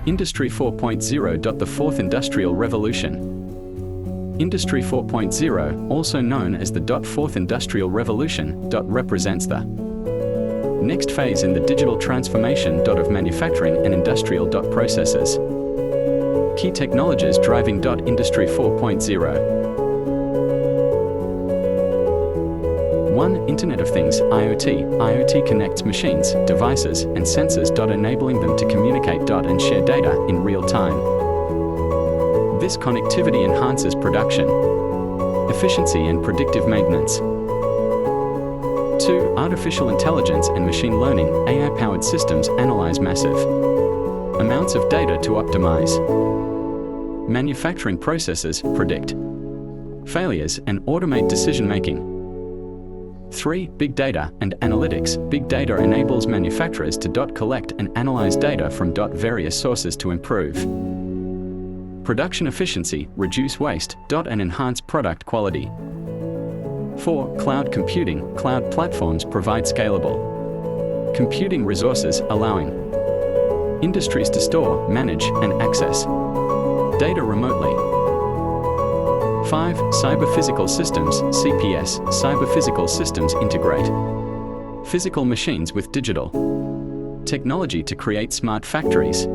Industry 4.0. The fourth industrial revolution. Industry 4.0, also known as the fourth industrial revolution, represents the next phase in the digital transformation of manufacturing and industrial processes. Key technologies driving Industry 4.0. 1. Internet of Things, IoT. IoT connects machines, devices, and sensors, enabling them to communicate and share data in real time. This connectivity enhances production, efficiency, and predictive maintenance. 2. Artificial intelligence and machine learning. AI-powered systems analyze massive amounts of data to optimize manufacturing processes, predict failures, and automate decision-making. 3. Big data and analytics. Big data enables manufacturers to collect and analyze data from various sources to improve production efficiency, reduce waste, and enhance product quality. 4. Cloud computing. Cloud platforms provide scalable computing resources, allowing industries to store, manage, and access data remotely. 5. Cyber-physical systems, CPS. Cyber-physical systems integrate physical machines with digital technology to create smart factories,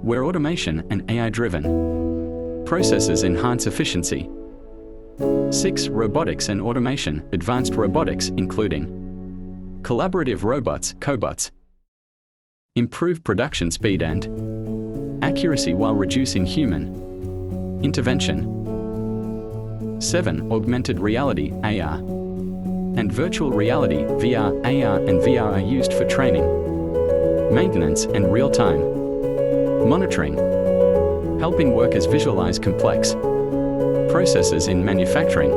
where automation and AI-driven processes enhance efficiency. 6. Robotics and automation. Advanced robotics, including collaborative robots, cobots, improve production speed and accuracy while reducing human intervention. 7. Augmented reality, AR, and virtual reality, VR. AR and VR are used for training, maintenance, and real-time monitoring, helping workers visualize complex processes in manufacturing.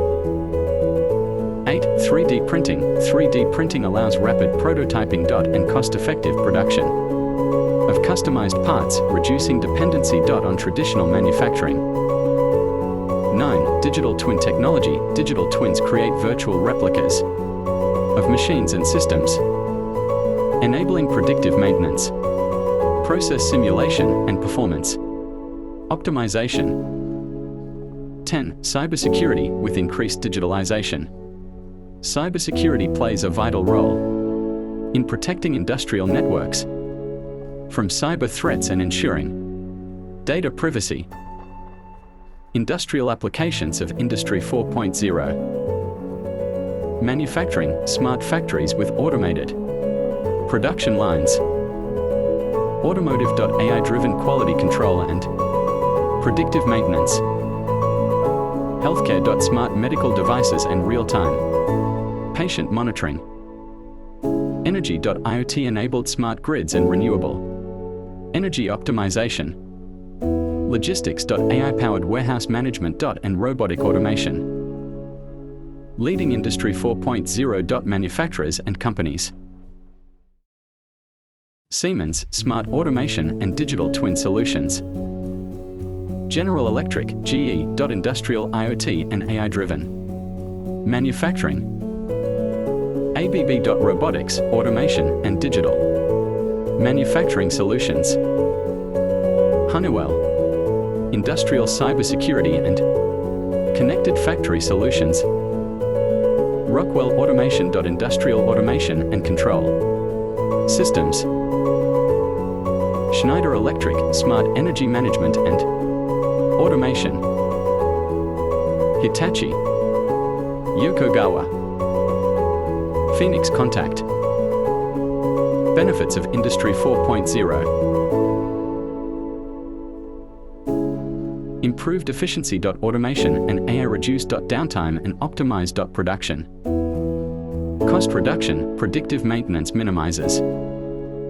8. 3D printing. 3D printing allows rapid prototyping and cost-effective production of customized parts, reducing dependency on traditional manufacturing. 9. Digital twin technology. Digital twins create virtual replicas of machines and systems, enabling predictive maintenance, process simulation, and performance optimization. 10. Cybersecurity. With increased digitalization, cybersecurity plays a vital role in protecting industrial networks from cyber threats and ensuring data privacy. Industrial applications of Industry 4.0. Manufacturing. Smart factories with automated production lines. Automotive. AI-driven quality control and predictive maintenance. Healthcare. Smart medical devices and real-time patient monitoring. Energy. IoT-enabled smart grids and renewable energy optimization. Logistics. AI-powered warehouse management and robotic automation. Leading Industry 4.0 manufacturers and companies. Siemens, smart automation and digital twin solutions. General Electric, GE, industrial IoT and AI-driven manufacturing. ABB, robotics, automation and digital manufacturing solutions. Honeywell, industrial cybersecurity and connected factory solutions. Rockwell Automation, industrial automation and control systems. Schneider Electric, smart energy management and automation. Hitachi, Yokogawa, Phoenix Contact. Benefits of Industry 4.0. Improved efficiency. Automation and AI reduced downtime and optimized production. Cost reduction. Predictive maintenance minimizes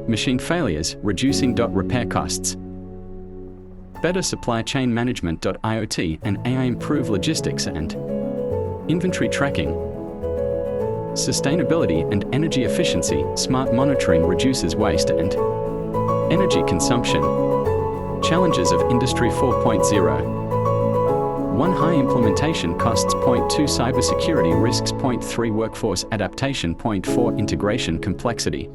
machine failures, reducing repair costs. Better supply chain management. IoT and AI improve logistics and inventory tracking. Sustainability and energy efficiency. Smart monitoring reduces waste and energy consumption. Challenges of Industry 4.0. 1. High implementation costs. 2. Cybersecurity risks. 3. Workforce adaptation. 4. Integration complexity.